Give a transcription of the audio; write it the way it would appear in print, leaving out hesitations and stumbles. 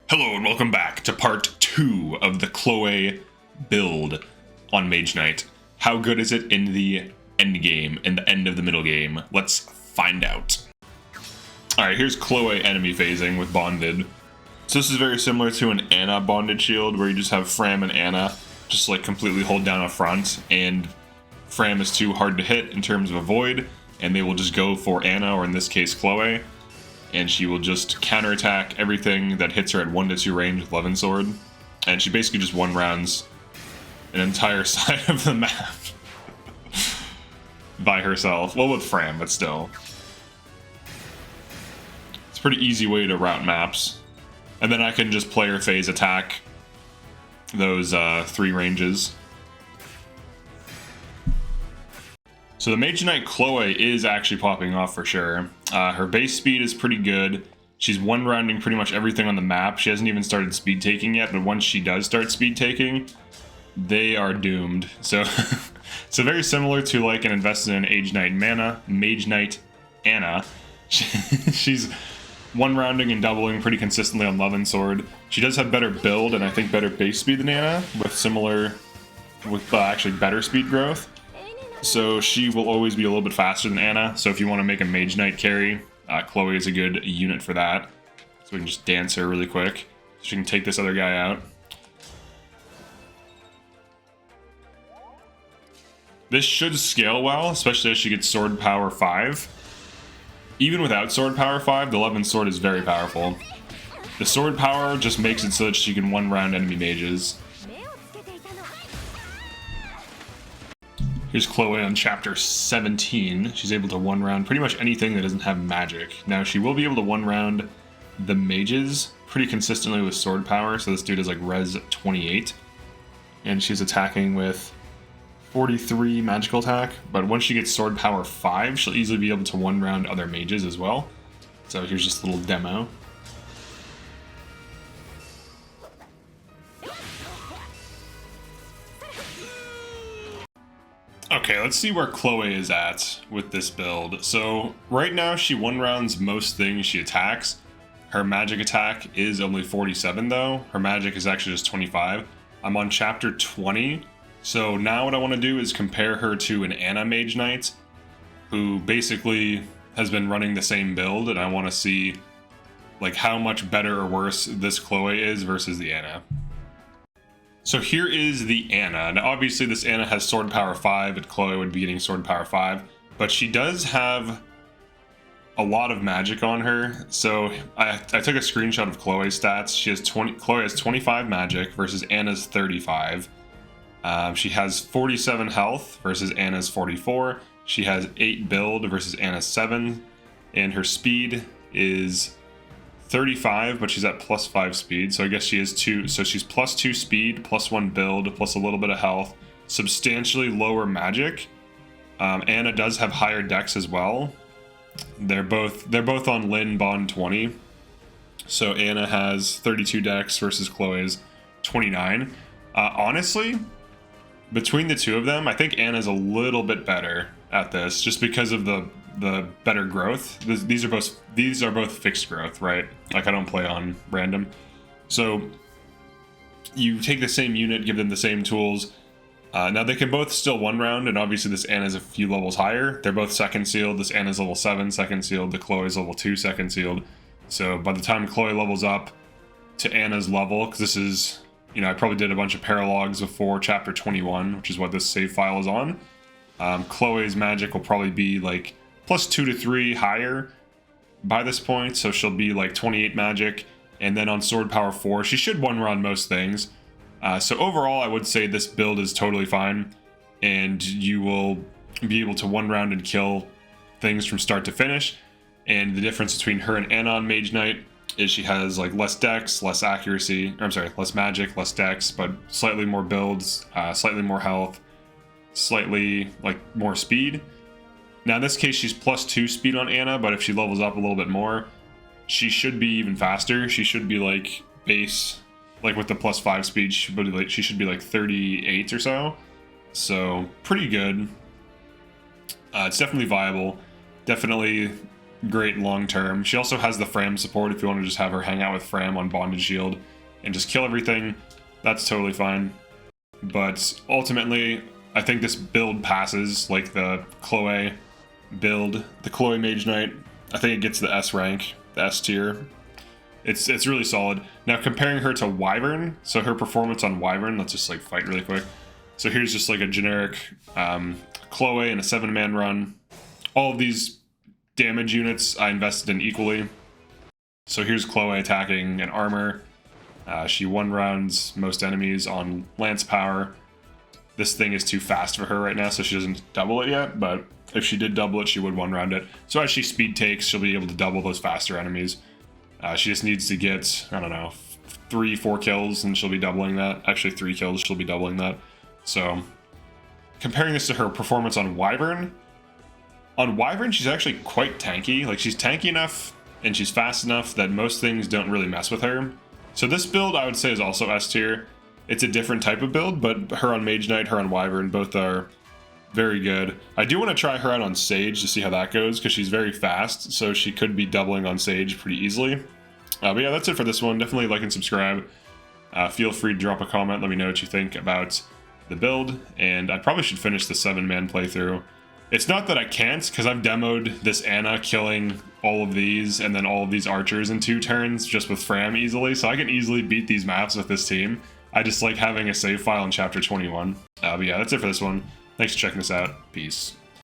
Hello and welcome back to part 2 of the Chloe build on Mage Knight. How good is it in the end game, in the end of the middle game? Let's find out. Alright, here's Chloe enemy phasing with Bonded. So this is very similar to an Ana Bonded shield where you just have Fram and Ana just like completely hold down a front, and Fram is too hard to hit in terms of a void, and they will just go for Ana, or in this case Chloe. And she will just counterattack everything that hits her at 1 to 2 range with Levin Sword. And she basically just one-rounds an entire side of the map by herself. Well, with Fram, but still. It's a pretty easy way to route maps. And then I can just player phase attack those 3 ranges. So the Mage Knight Chloe is actually popping off for sure. Her base speed is pretty good. She's one-rounding pretty much everything on the map. She hasn't even started speed taking yet, but once she does start speed taking, they are doomed. So, so very similar to like an invested in Mage Knight Ana. She's one-rounding and doubling pretty consistently on Levin Sword. She does have better build and I think better base speed than Ana, with actually better speed growth. So she will always be a little bit faster than Ana. So if you want to make a Mage Knight carry, Chloe is a good unit for that. So we can just dance her really quick. So she can take this other guy out. This should scale well, especially as she gets Sword Power 5. Even without Sword Power 5, the Levin Sword is very powerful. The Sword Power just makes it so that she can one-round enemy mages. Here's Chloe on chapter 17. She's able to one-round pretty much anything that doesn't have magic. Now, she will be able to one-round the mages pretty consistently with sword power, so this dude is like res 28. And she's attacking with 43 magical attack, but once she gets sword power 5, she'll easily be able to one-round other mages as well. So here's just a little demo. Okay, let's see where Chloe is at with this build. So right now she one-rounds most things she attacks. Her magic attack is only 47 though. Her magic is actually just 25. I'm on chapter 20. So now what I want to do is compare her to an Ana Mage Knight who basically has been running the same build, and I want to see like how much better or worse this Chloe is versus the Ana. So here is the Ana. Now obviously this Ana has sword power 5, and Chloe would be getting sword power 5, but she does have a lot of magic on her. So I took a screenshot of Chloe's stats. Chloe has 25 magic versus Ana's 35. She has 47 health versus Ana's 44. She has 8 build versus Ana's 7, and her speed is 35, but she's at plus 5 speed, so I guess she is 2. So she's plus 2 speed, plus 1 build, plus a little bit of health, substantially lower magic. Ana does have higher dex as well. They're both on Lin Bond 20. So Ana has 32 dex versus Chloe's 29. Honestly, between the two of them, I think Ana's a little bit better at this, just because of the better growth. These are both fixed growth, right? Like I don't play on random. So you take the same unit, give them the same tools. Now they can both still one round, and obviously this Ana's a few levels higher. They're both second sealed. This Ana's level 7 second sealed. The Chloe's level 2 second sealed. So by the time Chloe levels up to Ana's level, because this is, you know, I probably did a bunch of paralogs before chapter 21, which is what this save file is on. Chloe's magic will probably be like plus 2 to 3 higher by this point, so she'll be like 28 magic, and then on sword power 4 she should one-run most things. So overall I would say this build is totally fine, and you will be able to one-round and kill things from start to finish. And the difference between her and Ana on Mage Knight is she has like less dex, less accuracy, or I'm sorry, less magic, less dex, but slightly more builds, slightly more health, slightly like more speed. Now in this case she's plus 2 speed on Ana, but if she levels up a little bit more, she should be even faster. She should be like base, like with the plus 5 speed, she should be like 38 or so. So pretty good. It's definitely viable. Definitely great long term. She also has the Fram support if you want to just have her hang out with Fram on Bonded Shield and just kill everything. That's totally fine. But ultimately, I think this build passes, like the Chloe build, the Chloe Mage Knight. I think it gets the S rank, the S tier. It's really solid. Now comparing her to Wyvern, so her performance on Wyvern, let's just like fight really quick. So here's just like a generic Chloe in a 7-man run. All of these damage units I invested in equally. So here's Chloe attacking an armor. She 1-rounds most enemies on lance power. This thing is too fast for her right now, so she doesn't double it yet, but if she did double it, she would 1-round it. So as she speed takes, she'll be able to double those faster enemies. She just needs to get, I don't know, 3-4 kills and she'll be doubling that. Actually 3 kills, she'll be doubling that. So comparing this to her performance on Wyvern she's actually quite tanky. Like, she's tanky enough and she's fast enough that most things don't really mess with her. So this build I would say is also S tier. It's a different type of build, but her on Mage Knight, her on Wyvern, both are very good. I do want to try her out on Sage to see how that goes, because she's very fast, so she could be doubling on Sage pretty easily. But yeah, that's it for this one. Definitely like and subscribe. Feel free to drop a comment. Let me know what you think about the build, and I probably should finish the 7-man playthrough. It's not that I can't, because I've demoed this Anna killing all of these and then all of these archers in 2 turns just with Fram easily, so I can easily beat these maps with this team. I just like having a save file in chapter 21. But yeah, that's it for this one. Thanks for checking this out. Peace.